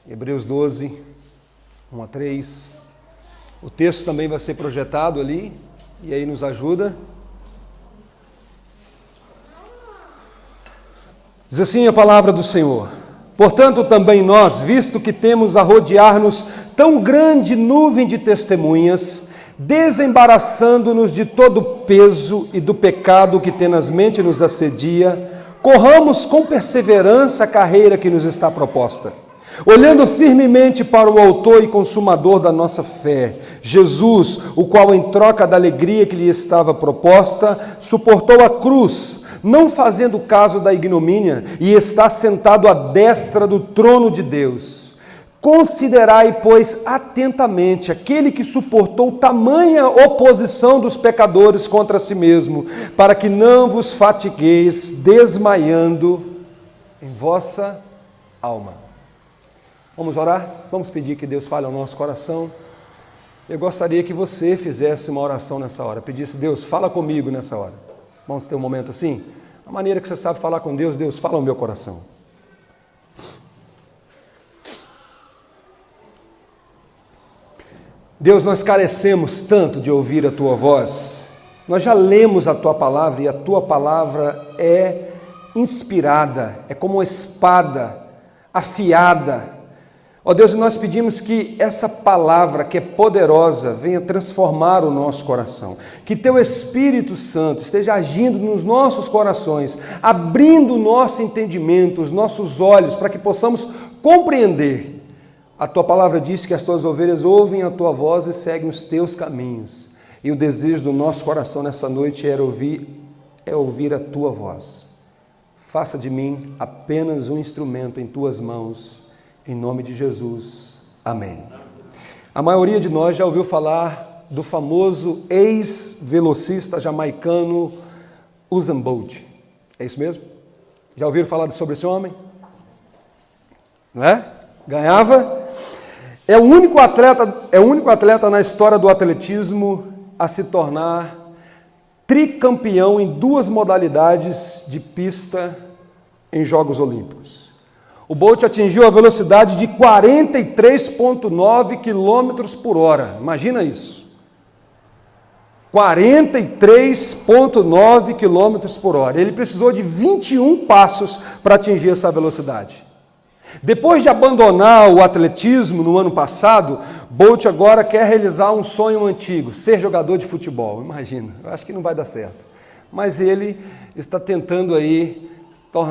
Hebreus 12, 1 a 3. O texto também vai ser projetado ali, e aí nos ajuda. Diz assim a palavra do Senhor: portanto também nós, visto que temos a rodear-nos tão grande nuvem de testemunhas, desembaraçando-nos de todo o peso e do pecado que tenazmente nos assedia, corramos com perseverança a carreira que nos está proposta, olhando firmemente para o autor e consumador da nossa fé, Jesus, o qual, em troca da alegria que lhe estava proposta, suportou a cruz, não fazendo caso da ignomínia, e está sentado à destra do trono de Deus. Considerai, pois, atentamente aquele que suportou tamanha oposição dos pecadores contra si mesmo, para que não vos fatigueis desmaiando em vossa alma. Vamos orar? Vamos pedir que Deus fale ao nosso coração. Eu gostaria que você fizesse uma oração nessa hora, pedisse: Deus, fala comigo nessa hora. Vamos ter um momento assim? A maneira que você sabe falar com Deus, Deus, fala ao meu coração. Deus, nós carecemos tanto de ouvir a Tua voz. Nós já lemos a Tua palavra e a Tua palavra é inspirada, é como uma espada afiada. Ó Deus, nós pedimos que essa palavra que é poderosa venha transformar o nosso coração. Que Teu Espírito Santo esteja agindo nos nossos corações, abrindo o nosso entendimento, os nossos olhos, para que possamos compreender. A Tua palavra diz que as Tuas ovelhas ouvem a Tua voz e seguem os Teus caminhos. E o desejo do nosso coração nessa noite é ouvir a Tua voz. Faça de mim apenas um instrumento em Tuas mãos, em nome de Jesus. Amém. A maioria de nós já ouviu falar do famoso ex-velocista jamaicano Usain Bolt. É isso mesmo? Já ouviram falar sobre esse homem? Não é? Ganhava. É o único atleta na história do atletismo a se tornar tricampeão em 2 modalidades de pista em Jogos Olímpicos. O Bolt atingiu a velocidade de 43,9 km por hora. Imagina isso. 43,9 km por hora. Ele precisou de 21 passos para atingir essa velocidade. Depois de abandonar o atletismo no ano passado, Bolt agora quer realizar um sonho antigo, ser jogador de futebol. Imagina, eu acho que não vai dar certo. Mas ele está tentando aí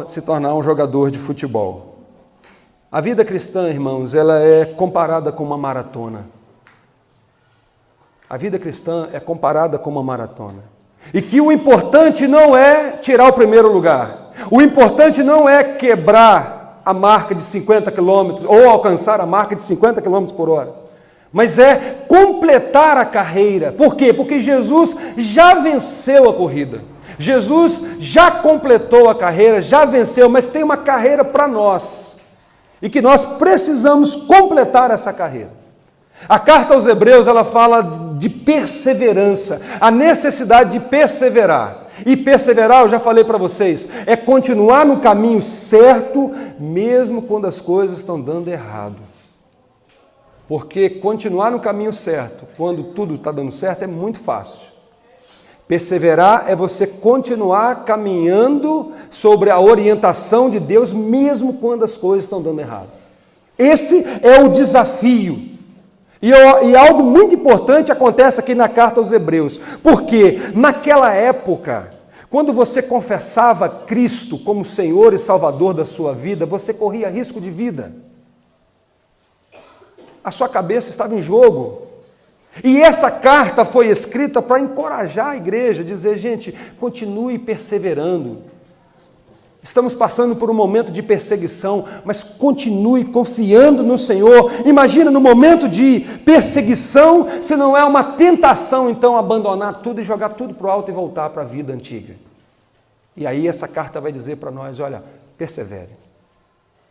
se tornar um jogador de futebol. A vida cristã, irmãos, ela é comparada com uma maratona. A vida cristã é comparada com uma maratona. E que o importante não é tirar o primeiro lugar. O importante não é quebrar a marca de 50 km ou alcançar a marca de 50 km por hora. Mas é completar a carreira. Por quê? Porque Jesus já venceu a corrida. Jesus já completou a carreira, já venceu, mas tem uma carreira para nós. E que nós precisamos completar essa carreira. A carta aos Hebreus, ela fala de perseverança, a necessidade de perseverar. E perseverar, eu já falei para vocês, é continuar no caminho certo, mesmo quando as coisas estão dando errado. Porque continuar no caminho certo, quando tudo está dando certo, é muito fácil. Perseverar é você continuar caminhando sobre a orientação de Deus, mesmo quando as coisas estão dando errado. Esse é o desafio. E algo muito importante acontece aqui na carta aos Hebreus, porque naquela época, quando você confessava Cristo como Senhor e Salvador da sua vida, você corria risco de vida. A sua cabeça estava em jogo. E essa carta foi escrita para encorajar a igreja, dizer: gente, continue perseverando. Estamos passando por um momento de perseguição, mas continue confiando no Senhor. Imagina, no momento de perseguição, se não é uma tentação, então, abandonar tudo e jogar tudo para o alto e voltar para a vida antiga. E aí essa carta vai dizer para nós: olha, persevere.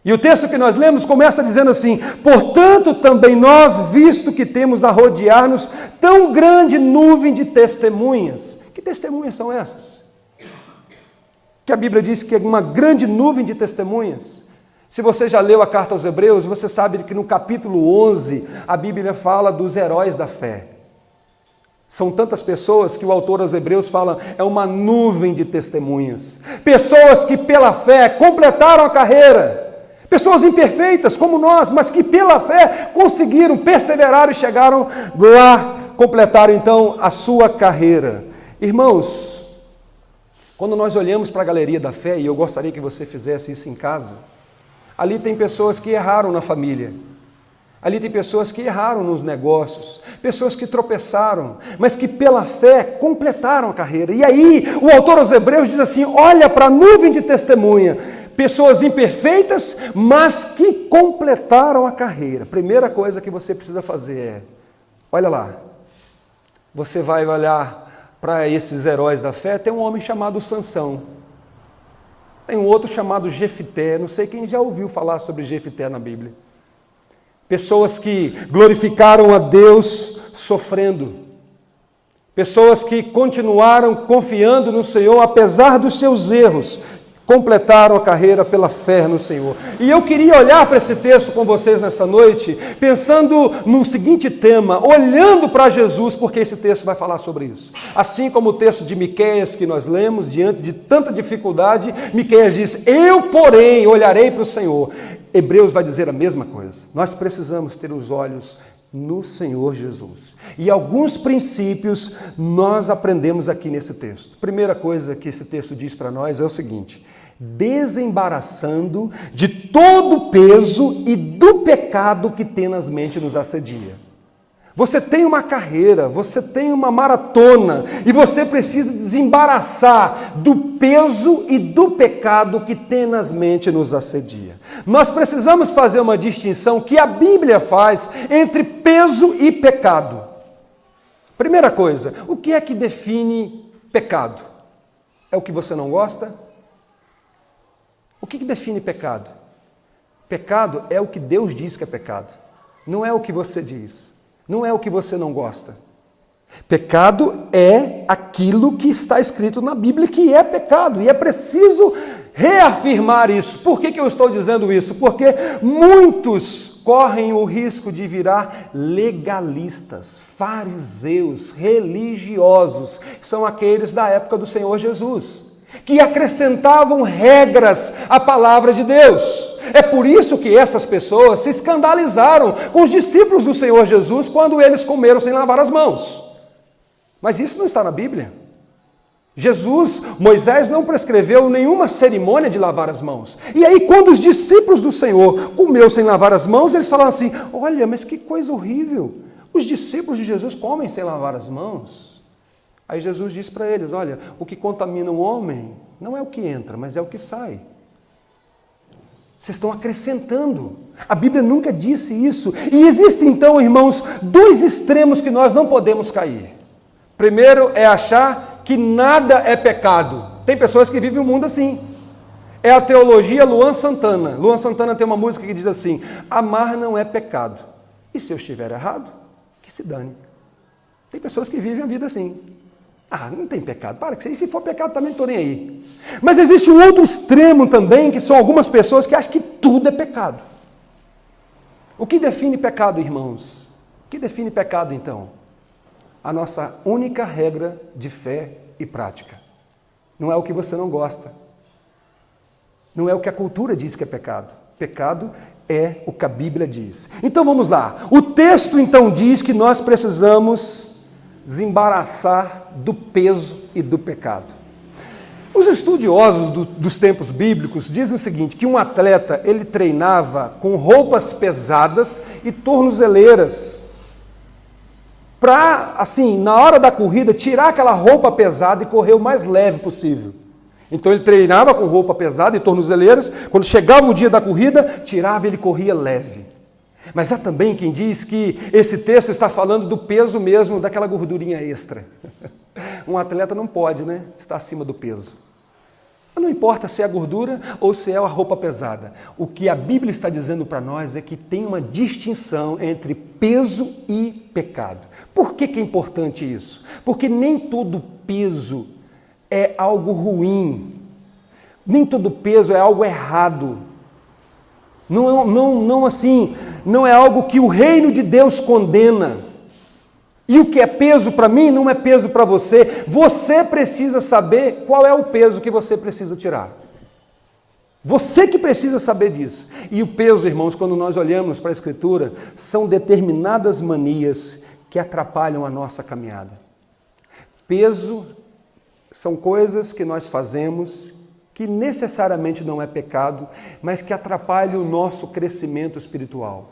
E o texto que nós lemos começa dizendo assim: portanto também nós, visto que temos a rodear-nos tão grande nuvem de testemunhas. Que testemunhas são essas? Que a Bíblia diz que é uma grande nuvem de testemunhas. Se você já leu a carta aos Hebreus, você sabe que no capítulo 11, a Bíblia fala dos heróis da fé. São tantas pessoas que o autor aos Hebreus fala, é uma nuvem de testemunhas. Pessoas que pela fé completaram a carreira. Pessoas imperfeitas como nós, mas que pela fé conseguiram, perseveraram e chegaram lá, completaram então a sua carreira. Irmãos, quando nós olhamos para a galeria da fé, e eu gostaria que você fizesse isso em casa, ali tem pessoas que erraram na família, ali tem pessoas que erraram nos negócios, pessoas que tropeçaram, mas que pela fé completaram a carreira. E aí o autor aos Hebreus diz assim, olha para a nuvem de testemunha, pessoas imperfeitas, mas que completaram a carreira. Primeira coisa que você precisa fazer é, olha lá, você vai olhar para esses heróis da fé, tem um homem chamado Sansão, tem um outro chamado Jefité, não sei quem já ouviu falar sobre Jefité na Bíblia. Pessoas que glorificaram a Deus sofrendo, pessoas que continuaram confiando no Senhor, apesar dos seus erros, completaram a carreira pela fé no Senhor. E eu queria olhar para esse texto com vocês nessa noite, pensando no seguinte tema, olhando para Jesus, porque esse texto vai falar sobre isso. Assim como o texto de Miqueias que nós lemos, diante de tanta dificuldade, Miqueias diz, eu porém olharei para o Senhor. Hebreus vai dizer a mesma coisa. Nós precisamos ter os olhos no Senhor Jesus. E alguns princípios nós aprendemos aqui nesse texto. Primeira coisa que esse texto diz para nós é o seguinte, desembaraçando de todo o peso e do pecado que tenazmente nos assedia. Você tem uma carreira, você tem uma maratona e você precisa desembaraçar do peso e do pecado que tenazmente nos assedia. Nós precisamos fazer uma distinção que a Bíblia faz entre peso e pecado. Primeira coisa, o que é que define pecado? É o que você não gosta? O que define pecado? Pecado é o que Deus diz que é pecado, não é o que você diz. Não é o que você não gosta. Pecado é aquilo que está escrito na Bíblia que é pecado. E é preciso reafirmar isso. Por que eu estou dizendo isso? Porque muitos correm o risco de virar legalistas, fariseus, religiosos. São aqueles da época do Senhor Jesus, que acrescentavam regras à palavra de Deus. É por isso que essas pessoas se escandalizaram com os discípulos do Senhor Jesus quando eles comeram sem lavar as mãos. Mas isso não está na Bíblia. Moisés não prescreveu nenhuma cerimônia de lavar as mãos. E aí quando os discípulos do Senhor comeu sem lavar as mãos, eles falaram assim, olha, mas que coisa horrível. Os discípulos de Jesus comem sem lavar as mãos. Aí Jesus disse para eles, olha, o que contamina o homem não é o que entra, mas é o que sai. Vocês estão acrescentando. A Bíblia nunca disse isso. E existem então, irmãos, dois extremos que nós não podemos cair. Primeiro é achar que nada é pecado. Tem pessoas que vivem o mundo assim. É a teologia Luan Santana. Luan Santana tem uma música que diz assim, amar não é pecado. E se eu estiver errado, que se dane. Tem pessoas que vivem a vida assim. Ah, não tem pecado, para que e se for pecado também não estou nem aí. Mas existe um outro extremo também, que são algumas pessoas que acham que tudo é pecado. O que define pecado, irmãos? O que define pecado, então? A nossa única regra de fé e prática. Não é o que você não gosta. Não é o que a cultura diz que é pecado. Pecado é o que a Bíblia diz. Então vamos lá. O texto então diz que nós precisamos desembaraçar do peso e do pecado. Os estudiosos dos tempos bíblicos dizem o seguinte, que um atleta, ele treinava com roupas pesadas e tornozeleiras, para, assim, na hora da corrida, tirar aquela roupa pesada e correr o mais leve possível. Então ele treinava com roupa pesada e tornozeleiras, quando chegava o dia da corrida, tirava e ele corria leve. Mas há também quem diz que esse texto está falando do peso mesmo, daquela gordurinha extra. Um atleta não pode, né? Estar acima do peso. Não importa se é a gordura ou se é a roupa pesada. O que a Bíblia está dizendo para nós é que tem uma distinção entre peso e pecado. Por que é importante isso? Porque nem todo peso é algo ruim. Nem todo peso é algo errado. Não é algo que o reino de Deus condena. E o que é peso para mim não é peso para você. Você precisa saber qual é o peso que você precisa tirar. Você que precisa saber disso. E o peso, irmãos, quando nós olhamos para a Escritura, são determinadas manias que atrapalham a nossa caminhada. Peso são coisas que nós fazemos que necessariamente não é pecado, mas que atrapalham o nosso crescimento espiritual.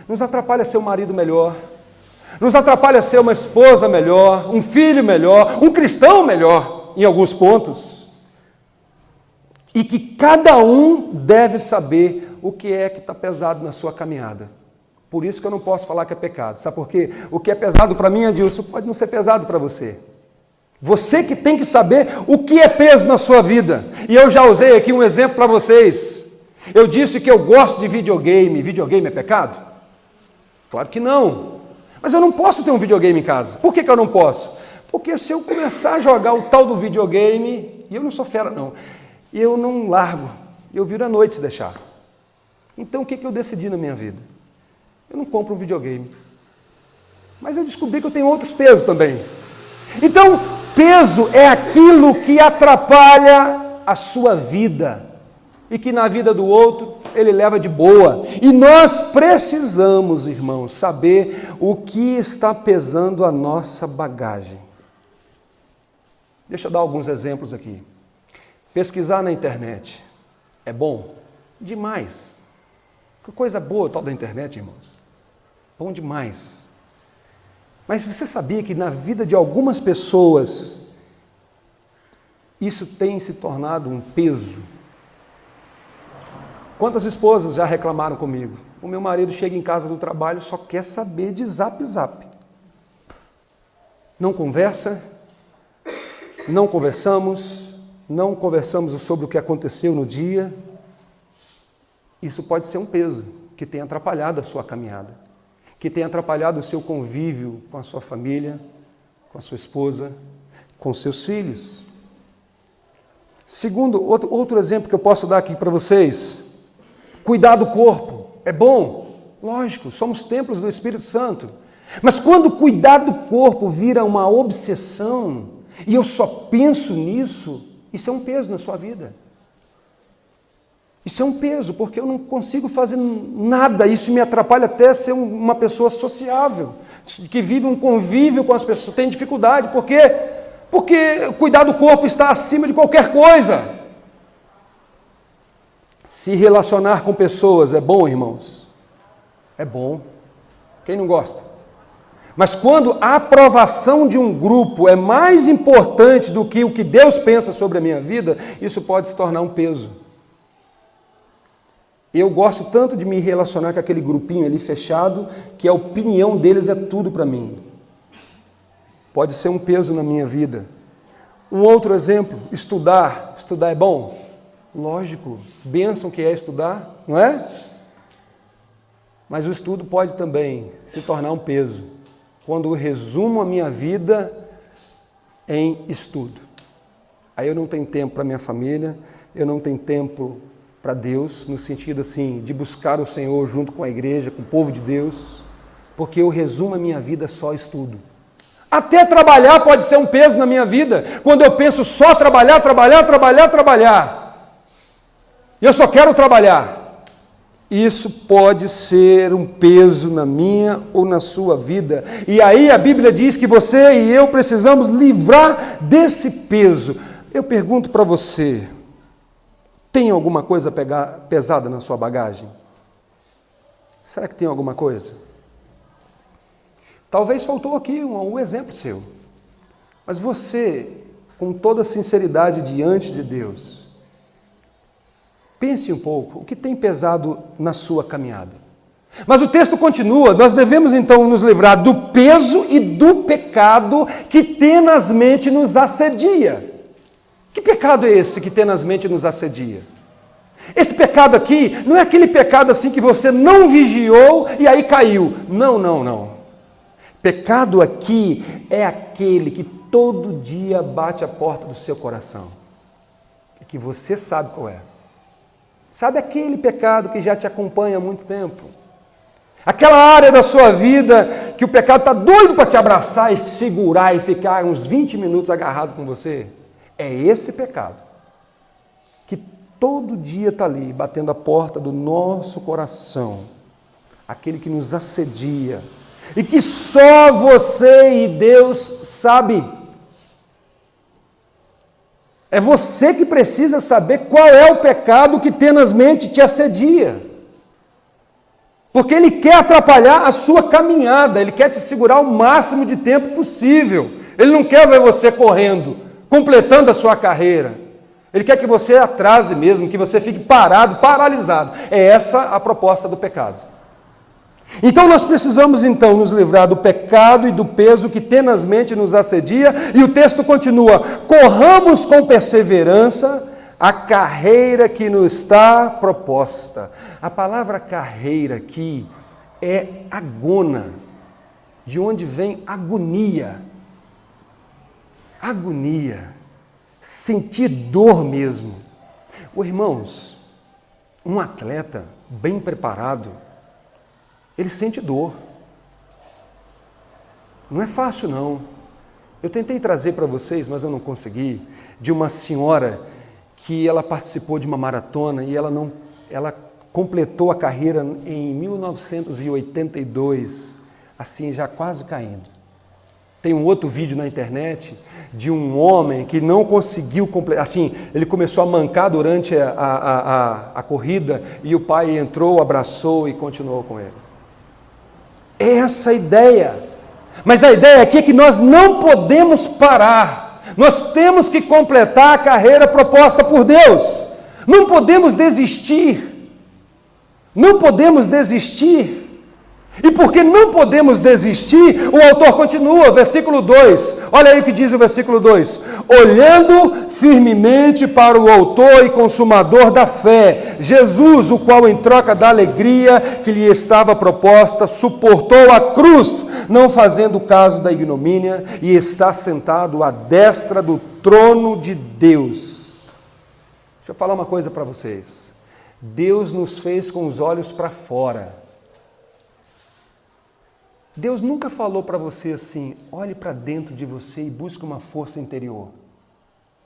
Nos atrapalha ser um marido melhor, nos atrapalha ser uma esposa melhor, um filho melhor, um cristão melhor, em alguns pontos. E que cada um deve saber o que é que está pesado na sua caminhada. Por isso que eu não posso falar que é pecado. Sabe por quê? O que é pesado para mim, Adilson, pode não ser pesado para você. Você que tem que saber o que é peso na sua vida. E eu já usei aqui um exemplo para vocês. Eu disse que eu gosto de videogame. Videogame é pecado? Claro que não. Mas eu não posso ter um videogame em casa. Por que eu não posso? Porque se eu começar a jogar o tal do videogame, e eu não sou fera não, eu não largo, eu viro à noite se deixar. Então o que eu decidi na minha vida? Eu não compro um videogame. Mas eu descobri que eu tenho outros pesos também. Então, peso é aquilo que atrapalha a sua vida e que na vida do outro ele leva de boa. E nós precisamos, irmãos, saber o que está pesando a nossa bagagem. Deixa eu dar alguns exemplos aqui. Pesquisar na internet é bom? Demais. Que coisa boa tal da internet, irmãos. Bom demais. Mas você sabia que na vida de algumas pessoas isso tem se tornado um peso? Quantas esposas já reclamaram comigo? O meu marido chega em casa do trabalho e só quer saber de zap. Não conversa, não conversamos sobre o que aconteceu no dia. Isso pode ser um peso que tem atrapalhado a sua caminhada, que tem atrapalhado o seu convívio com a sua família, com a sua esposa, com seus filhos. Segundo, outro exemplo que eu posso dar aqui para vocês, cuidar do corpo é bom, lógico, somos templos do Espírito Santo, mas quando cuidar do corpo vira uma obsessão, e eu só penso nisso, isso é um peso na sua vida. Isso é um peso, porque eu não consigo fazer nada, isso me atrapalha até ser uma pessoa sociável, que vive um convívio com as pessoas, tem dificuldade, por quê? Porque cuidar do corpo está acima de qualquer coisa. Se relacionar com pessoas é bom, irmãos? É bom. Quem não gosta? Mas quando a aprovação de um grupo é mais importante do que o que Deus pensa sobre a minha vida, isso pode se tornar um peso. Eu gosto tanto de me relacionar com aquele grupinho ali fechado, que a opinião deles é tudo para mim. Pode ser um peso na minha vida. Um outro exemplo, estudar. Estudar é bom? Lógico, bênção que é estudar, não é? Mas o estudo pode também se tornar um peso, quando eu resumo a minha vida em estudo. Aí eu não tenho tempo para minha família, eu não tenho tempo para Deus, no sentido assim, de buscar o Senhor junto com a igreja, com o povo de Deus, porque eu resumo a minha vida só estudo. Até trabalhar pode ser um peso na minha vida, quando eu penso só trabalhar. E eu só quero trabalhar. Isso pode ser um peso na minha ou na sua vida. E aí a Bíblia diz que você e eu precisamos livrar desse peso. Eu pergunto para você, tem alguma coisa pesada na sua bagagem? Será que tem alguma coisa? Talvez faltou aqui um exemplo seu. Mas você, com toda sinceridade diante de Deus, pense um pouco, o que tem pesado na sua caminhada? Mas o texto continua, nós devemos então nos livrar do peso e do pecado que tenazmente nos assedia. Que pecado é esse que tenazmente nos assedia? Esse pecado aqui não é aquele pecado assim que você não vigiou e aí caiu. Não. Pecado aqui é aquele que todo dia bate a porta do seu coração. E que você sabe qual é. Sabe aquele pecado que já te acompanha há muito tempo? Aquela área da sua vida que o pecado está doido para te abraçar e segurar e ficar uns 20 minutos agarrado com você? É esse pecado que todo dia está ali, batendo a porta do nosso coração. Aquele que nos assedia e que só você e Deus sabe. É você que precisa saber qual é o pecado que tenazmente te assedia. Porque ele quer atrapalhar a sua caminhada, ele quer te segurar o máximo de tempo possível. Ele não quer ver você correndo, completando a sua carreira. Ele quer que você atrase mesmo, que você fique parado, paralisado. É essa a proposta do pecado. Então nós precisamos nos livrar do pecado e do peso que tenazmente nos assedia, e o texto continua: corramos com perseverança a carreira que nos está proposta. A palavra carreira aqui é agona, de onde vem agonia. Agonia, sentir dor mesmo. Irmãos, um atleta bem preparado, ele sente dor. Não é fácil, não. Eu tentei trazer para vocês, mas eu não consegui, de uma senhora que ela participou de uma maratona e ela completou a carreira em 1982, assim, já quase caindo. Tem um outro vídeo na internet de um homem que não conseguiu completar, assim, ele começou a mancar durante a corrida e o pai entrou, abraçou e continuou com ele. Essa ideia. Mas a ideia aqui é que nós não podemos parar. Nós temos que completar a carreira proposta por Deus. Não podemos desistir. Não podemos desistir. E porque não podemos desistir, o autor continua, versículo 2. Olha aí o que diz o versículo 2. Olhando firmemente para o autor e consumador da fé, Jesus, o qual em troca da alegria que lhe estava proposta, suportou a cruz, não fazendo caso da ignomínia, e está sentado à destra do trono de Deus. Deixa eu falar uma coisa para vocês. Deus nos fez com os olhos para fora. Deus nunca falou para você assim: olhe para dentro de você e busque uma força interior.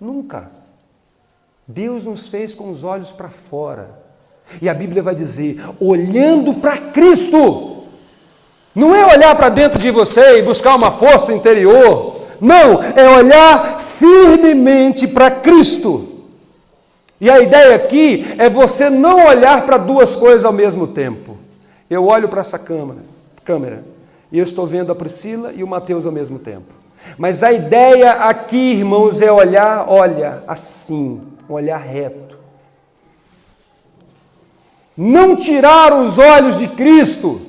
Nunca. Deus nos fez com os olhos para fora. E a Bíblia vai dizer, olhando para Cristo. Não é olhar para dentro de você e buscar uma força interior. Não, é olhar firmemente para Cristo. E a ideia aqui é você não olhar para duas coisas ao mesmo tempo. Eu olho para essa câmera. E eu estou vendo a Priscila e o Mateus ao mesmo tempo. Mas a ideia aqui, irmãos, é olhar, assim, um olhar reto. Não tirar os olhos de Cristo.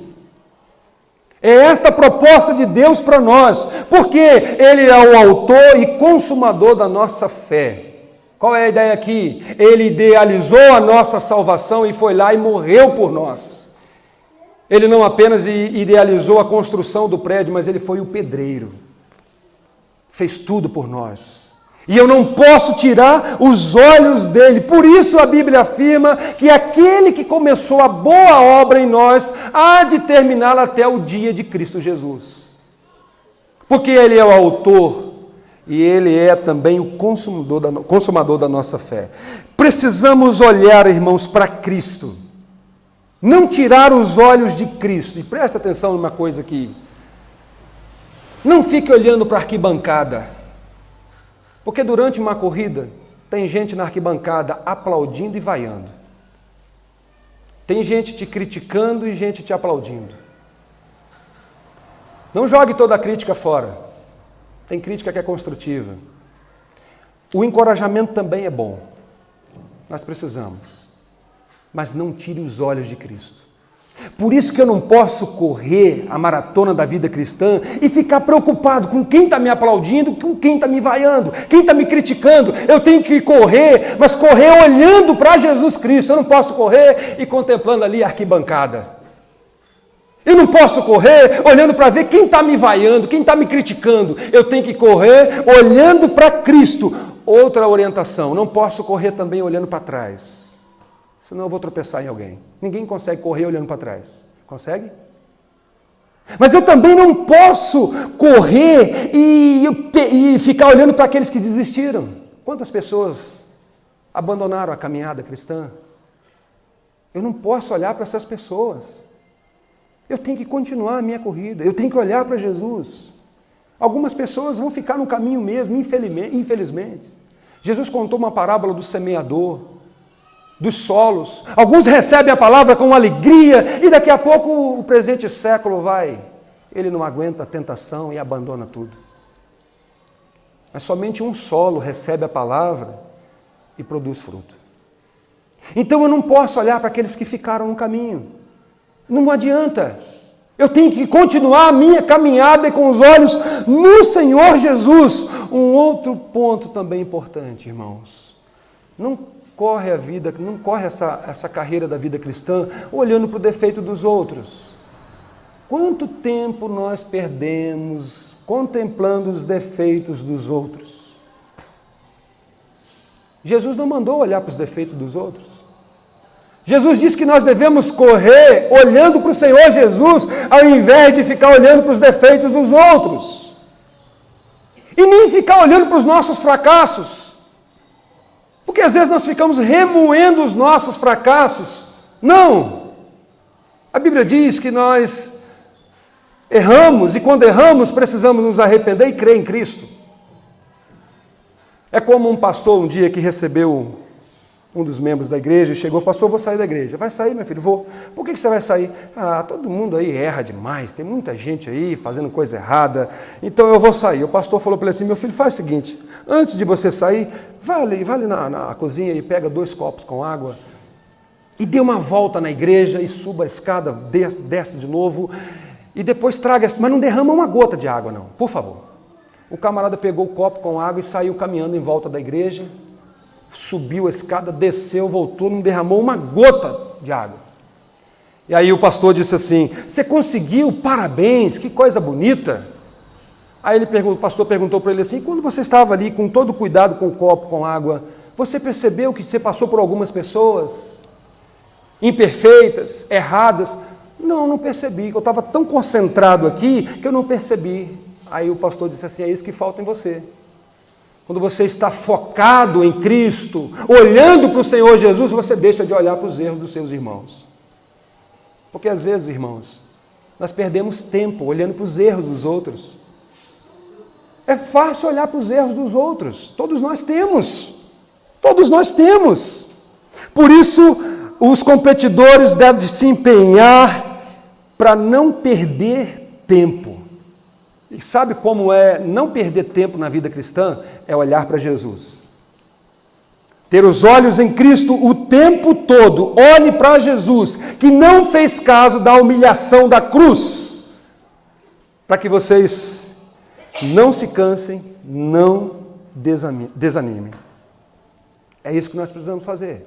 É esta a proposta de Deus para nós. Porque Ele é o autor e consumador da nossa fé. Qual é a ideia aqui? Ele idealizou a nossa salvação e foi lá e morreu por nós. Ele não apenas idealizou a construção do prédio, mas ele foi o pedreiro. Fez tudo por nós. E eu não posso tirar os olhos dele. Por isso a Bíblia afirma que aquele que começou a boa obra em nós há de terminá-la até o dia de Cristo Jesus. Porque ele é o autor e ele é também o consumador da nossa fé. Precisamos olhar, irmãos, para Cristo. Não tirar os olhos de Cristo. E presta atenção numa coisa aqui. Não fique olhando para a arquibancada. Porque durante uma corrida, tem gente na arquibancada aplaudindo e vaiando. Tem gente te criticando e gente te aplaudindo. Não jogue toda a crítica fora. Tem crítica que é construtiva. O encorajamento também é bom. Nós precisamos. Mas não tire os olhos de Cristo. Por isso que eu não posso correr a maratona da vida cristã e ficar preocupado com quem está me aplaudindo, com quem está me vaiando, quem está me criticando. Eu tenho que correr, mas correr olhando para Jesus Cristo. Eu não posso correr e contemplando ali a arquibancada. Eu não posso correr olhando para ver quem está me vaiando, quem está me criticando. Eu tenho que correr olhando para Cristo. Outra orientação, não posso correr também olhando para trás. senão eu vou tropeçar em alguém. Ninguém consegue correr olhando para trás. Consegue? Mas eu também não posso correr e ficar olhando para aqueles que desistiram. Quantas pessoas abandonaram a caminhada cristã? Eu não posso olhar para essas pessoas. Eu tenho que continuar a minha corrida. Eu tenho que olhar para Jesus. Algumas pessoas vão ficar no caminho mesmo, infelizmente. Jesus contou uma parábola do semeador, dos solos. Alguns recebem a palavra com alegria e daqui a pouco o presente século vai. Ele não aguenta a tentação e abandona tudo. Mas somente um solo recebe a palavra e produz fruto. Então eu não posso olhar para aqueles que ficaram no caminho. Não adianta. Eu tenho que continuar a minha caminhada com os olhos no Senhor Jesus. Um outro ponto também importante, irmãos. Não corre a vida, não corre essa carreira da vida cristã olhando para o defeito dos outros. Quanto tempo nós perdemos contemplando os defeitos dos outros? Jesus não mandou olhar para os defeitos dos outros. Jesus disse que nós devemos correr olhando para o Senhor Jesus, ao invés de ficar olhando para os defeitos dos outros. E nem ficar olhando para os nossos fracassos. Porque às vezes nós ficamos remoendo os nossos fracassos. Não! A Bíblia diz que nós erramos, e quando erramos precisamos nos arrepender e crer em Cristo. É como um pastor um dia que recebeu um dos membros da igreja e chegou: pastor, eu vou sair da igreja. Vai sair, meu filho? Vou. Por que você vai sair? Todo mundo aí erra demais, tem muita gente aí fazendo coisa errada, então eu vou sair. O pastor falou para ele assim: meu filho, faz o seguinte, antes de você sair, vai ali na cozinha e pega 2 copos com água e dê uma volta na igreja e suba a escada, desce de novo e depois traga, mas não derrama uma gota de água não, por favor. O camarada pegou o copo com água e saiu caminhando em volta da igreja, subiu a escada, desceu, voltou, não derramou uma gota de água. E aí o pastor disse assim: você conseguiu, parabéns, que coisa bonita. Aí o pastor perguntou para ele assim: quando você estava ali com todo cuidado com o copo com água, você percebeu que você passou por algumas pessoas imperfeitas, erradas? Não percebi, eu estava tão concentrado aqui que eu não percebi. Aí o pastor disse assim: é isso que falta em você. Quando você está focado em Cristo, olhando para o Senhor Jesus, você deixa de olhar para os erros dos seus irmãos. Porque às vezes, irmãos, nós perdemos tempo olhando para os erros dos outros. É fácil olhar para os erros dos outros. Todos nós temos. Todos nós temos. Por isso, os competidores devem se empenhar para não perder tempo. E sabe como é não perder tempo na vida cristã? É olhar para Jesus. Ter os olhos em Cristo o tempo todo. Olhe para Jesus, que não fez caso da humilhação da cruz. Para que vocês não se cansem, não desanimem. É isso que nós precisamos fazer.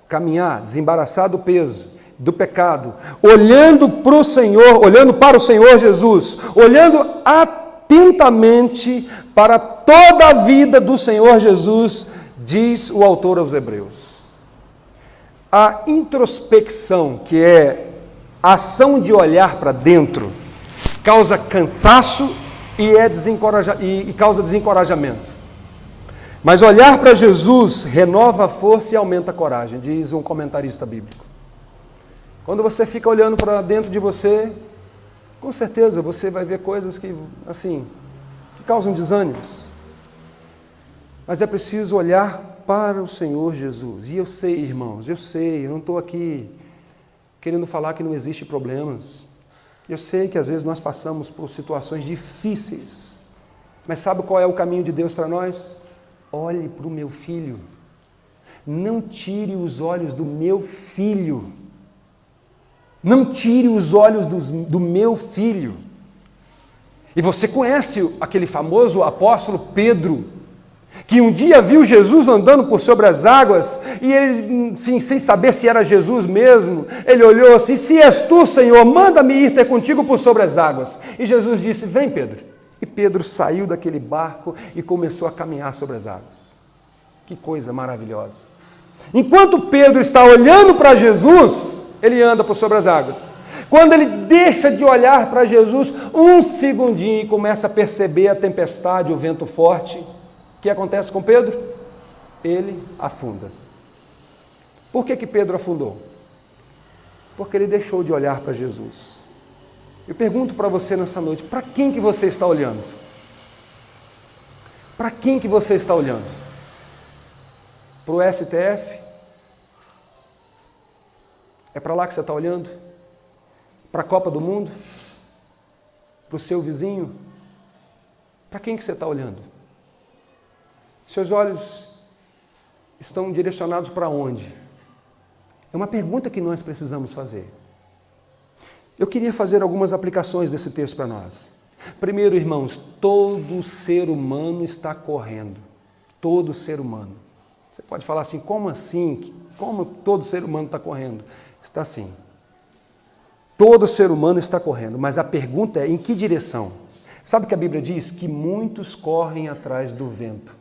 Caminhar, desembaraçar do peso, do pecado, olhando para o Senhor Jesus, olhando atentamente para toda a vida do Senhor Jesus, diz o autor aos Hebreus. A introspecção, que é a ação de olhar para dentro, causa cansaço e causa desencorajamento. Mas olhar para Jesus renova a força e aumenta a coragem, diz um comentarista bíblico. Quando você fica olhando para dentro de você, com certeza você vai ver coisas que causam desânimos. Mas é preciso olhar para o Senhor Jesus. E eu sei, irmãos, eu não estou aqui querendo falar que não existe problemas. Eu sei que às vezes nós passamos por situações difíceis. Mas sabe qual é o caminho de Deus para nós? Olhe para o meu filho. Não tire os olhos do meu filho. Não tire os olhos do meu filho. E você conhece aquele famoso apóstolo Pedro, que um dia viu Jesus andando por sobre as águas, e ele, sem saber se era Jesus mesmo, ele olhou assim: se és tu, Senhor, manda-me ir ter contigo por sobre as águas. E Jesus disse: vem, Pedro. E Pedro saiu daquele barco e começou a caminhar sobre as águas. Que coisa maravilhosa. Enquanto Pedro está olhando para Jesus, ele anda por sobre as águas. Quando ele deixa de olhar para Jesus um segundinho e começa a perceber a tempestade, o vento forte, o que acontece com Pedro? Ele afunda. Por que Pedro afundou? Porque ele deixou de olhar para Jesus. Eu pergunto para você nessa noite, para quem que você está olhando? Para quem que você está olhando? Para o STF? É para lá que você está olhando? Para a Copa do Mundo? Para o seu vizinho? Para quem que você está olhando? Seus olhos estão direcionados para onde? É uma pergunta que nós precisamos fazer. Eu queria fazer algumas aplicações desse texto para nós. Primeiro, irmãos, todo ser humano está correndo. Todo ser humano. Você pode falar assim, como assim? Como todo ser humano está correndo? Está assim. Todo ser humano está correndo, mas a pergunta é, em que direção? Sabe que a Bíblia diz? Que muitos correm atrás do vento.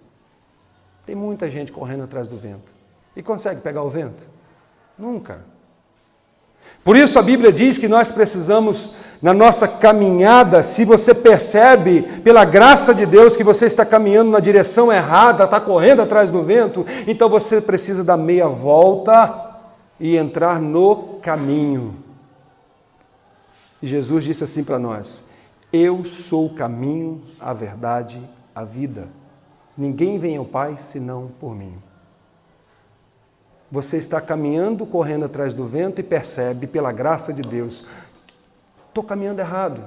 Tem muita gente correndo atrás do vento. E consegue pegar o vento? Nunca. Por isso a Bíblia diz que nós precisamos, na nossa caminhada, se você percebe, pela graça de Deus, que você está caminhando na direção errada, está correndo atrás do vento, então você precisa dar meia volta e entrar no caminho. E Jesus disse assim para nós, eu sou o caminho, a verdade, a vida. Ninguém vem ao Pai senão por mim. Você está caminhando, correndo atrás do vento e percebe, pela graça de Deus, estou caminhando errado.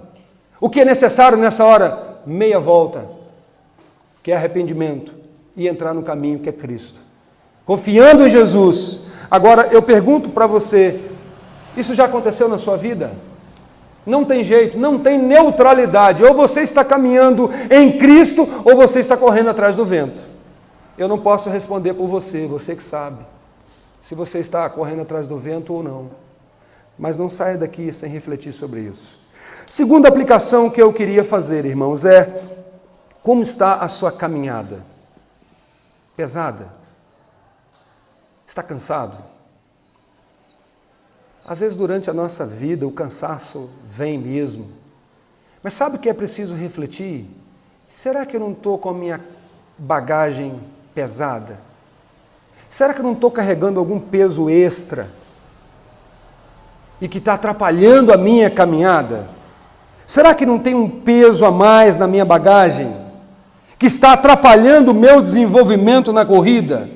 O que é necessário nessa hora? Meia volta, que é arrependimento, e entrar no caminho que é Cristo. Confiando em Jesus. Agora, eu pergunto para você, isso já aconteceu na sua vida? Não tem jeito, não tem neutralidade. Ou você está caminhando em Cristo, ou você está correndo atrás do vento. Eu não posso responder por você, você que sabe. Se você está correndo atrás do vento ou não. Mas não saia daqui sem refletir sobre isso. Segunda aplicação que eu queria fazer, irmãos, é como está a sua caminhada? Pesada? Está cansado? Às vezes durante a nossa vida o cansaço vem mesmo. Mas sabe o que é preciso refletir? Será que eu não estou com a minha bagagem pesada? Será que eu não estou carregando algum peso extra e que está atrapalhando a minha caminhada? Será que não tem um peso a mais na minha bagagem que está atrapalhando o meu desenvolvimento na corrida?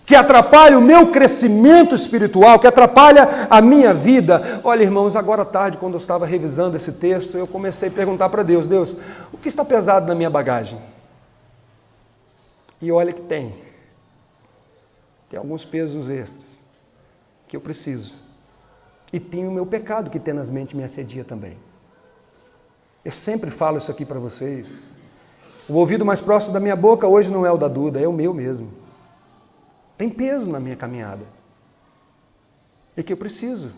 Que atrapalha o meu crescimento espiritual, que atrapalha a minha vida? Olha, irmãos, agora à tarde, quando eu estava revisando esse texto, eu comecei a perguntar para Deus, Deus, o que está pesado na minha bagagem? E olha que tem alguns pesos extras que eu preciso. E tem o meu pecado que tenazmente me assedia também. Eu sempre falo isso aqui para vocês. O ouvido mais próximo da minha boca hoje não é o da Duda, é o meu mesmo. Tem peso na minha caminhada. E que eu preciso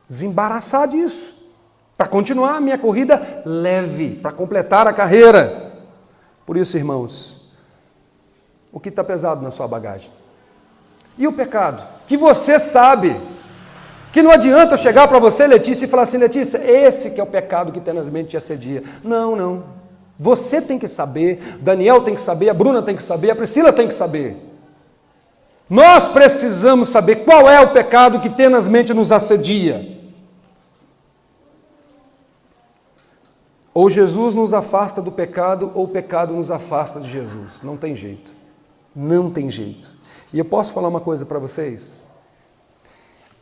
desembaraçar disso. Para continuar a minha corrida leve, para completar a carreira. Por isso, irmãos, o que está pesado na sua bagagem? E o pecado? Que você sabe. Que não adianta eu chegar para você, Letícia, e falar assim, Letícia, esse que é o pecado que tenazmente te assedia. Não, não. Você tem que saber, Daniel tem que saber, a Bruna tem que saber, a Priscila tem que saber. Nós precisamos saber qual é o pecado que tenazmente nos assedia. Ou Jesus nos afasta do pecado, ou o pecado nos afasta de Jesus. Não tem jeito. Não tem jeito. E eu posso falar uma coisa para vocês?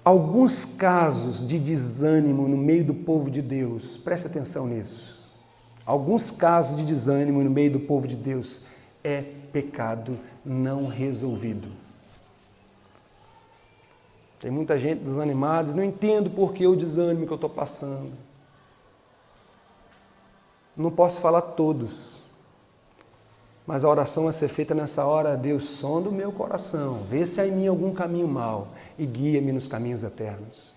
Alguns casos de desânimo no meio do povo de Deus, preste atenção nisso. Alguns casos de desânimo no meio do povo de Deus é pecado não resolvido. Tem muita gente desanimada, não entendo por que o desânimo que eu estou passando. Não posso falar todos, mas a oração a ser feita nessa hora, Deus, sonda o meu coração, vê se há em mim algum caminho mau e guia-me nos caminhos eternos.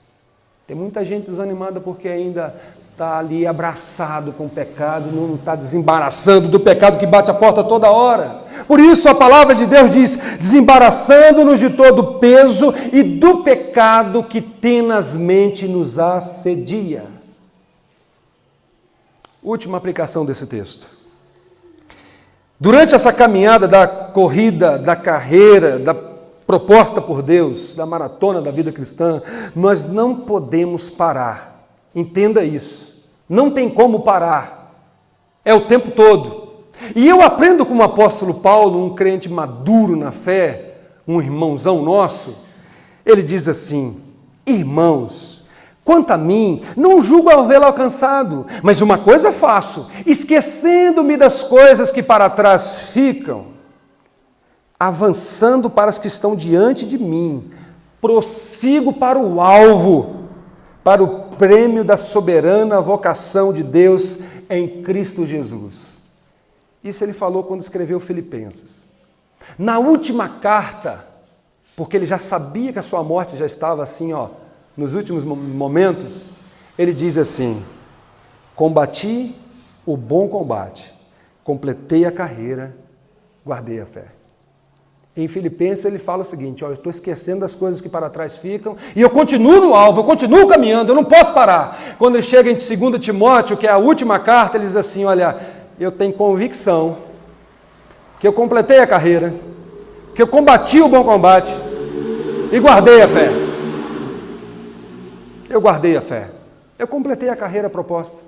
Tem muita gente desanimada porque ainda está ali abraçado com o pecado, não está desembaraçando do pecado que bate a porta toda hora. Por isso a palavra de Deus diz, desembaraçando-nos de todo o peso e do pecado que tenazmente nos assedia. Última aplicação desse texto. Durante essa caminhada da corrida, da carreira, da proposta por Deus, da maratona da vida cristã, nós não podemos parar. Entenda isso. Não tem como parar. É o tempo todo. E eu aprendo com o apóstolo Paulo, um crente maduro na fé, um irmãozão nosso. Ele diz assim, irmãos, quanto a mim, não julgo havê-lo alcançado, mas uma coisa faço, esquecendo-me das coisas que para trás ficam, avançando para as que estão diante de mim, prossigo para o alvo, para o prêmio da soberana vocação de Deus em Cristo Jesus. Isso ele falou quando escreveu Filipenses. Na última carta, porque ele já sabia que a sua morte já estava assim, nos últimos momentos, ele diz assim, combati o bom combate, completei a carreira, guardei a fé. Em Filipenses ele fala o seguinte, eu estou esquecendo das coisas que para trás ficam e eu continuo no alvo, eu continuo caminhando, eu não posso parar. Quando ele chega em 2 Timóteo, que é a última carta, ele diz assim, olha, eu tenho convicção que eu completei a carreira, que eu combati o bom combate e guardei a fé. Eu guardei a fé, eu completei a carreira proposta.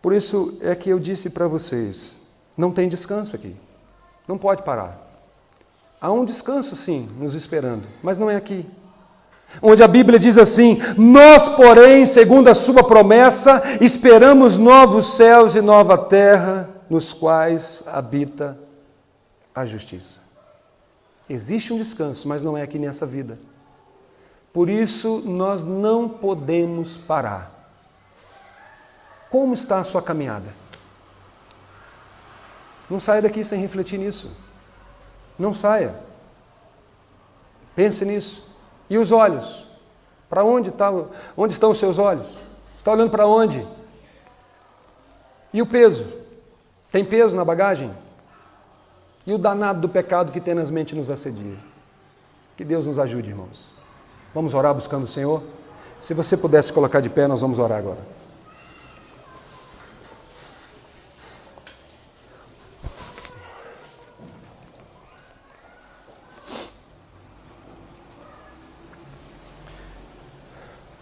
Por isso é que eu disse para vocês, não tem descanso aqui. Não pode parar. Há um descanso, sim, nos esperando, mas não é aqui. Onde a Bíblia diz assim, nós, porém, segundo a sua promessa, esperamos novos céus e nova terra, nos quais habita a justiça. Existe um descanso, mas não é aqui nessa vida. Por isso, nós não podemos parar. Como está a sua caminhada? Não saia daqui sem refletir nisso. Não saia. Pense nisso. E os olhos? Para onde estão os seus olhos? Está olhando para onde? E o peso? Tem peso na bagagem? E o danado do pecado que tenazmente nos assedia? Que Deus nos ajude, irmãos. Vamos orar buscando o Senhor? Se você pudesse colocar de pé, nós vamos orar agora.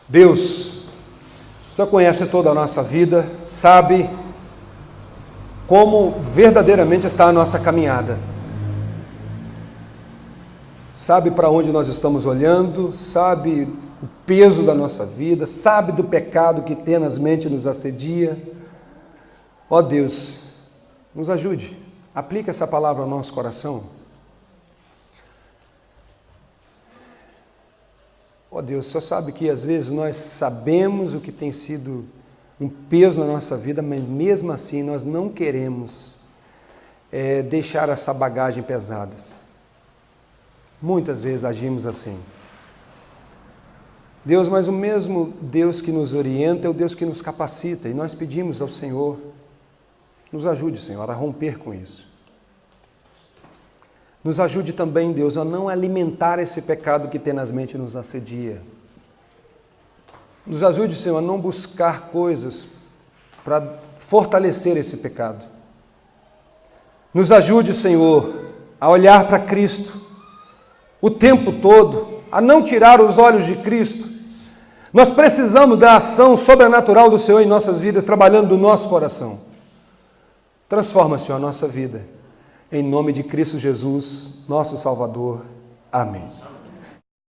Deus, o Senhor conhece toda a nossa vida, sabe como verdadeiramente está a nossa caminhada. Sabe para onde nós estamos olhando, sabe o peso da nossa vida, sabe do pecado que tenazmente nos assedia. Ó Deus, nos ajude, aplique essa palavra ao nosso coração. Ó Deus, o Senhor sabe que às vezes nós sabemos o que tem sido um peso na nossa vida, mas mesmo assim nós não queremos deixar essa bagagem pesada. Muitas vezes agimos assim. Deus, mas o mesmo Deus que nos orienta é o Deus que nos capacita, e nós pedimos ao Senhor, nos ajude, Senhor, a romper com isso. Nos ajude também, Deus, a não alimentar esse pecado que tenazmente nos assedia. Nos ajude, Senhor, a não buscar coisas para fortalecer esse pecado. Nos ajude, Senhor, a olhar para Cristo o tempo todo, a não tirar os olhos de Cristo. Nós precisamos da ação sobrenatural do Senhor em nossas vidas, trabalhando no nosso coração. Transforma, Senhor, a nossa vida. Em nome de Cristo Jesus, nosso Salvador. Amém.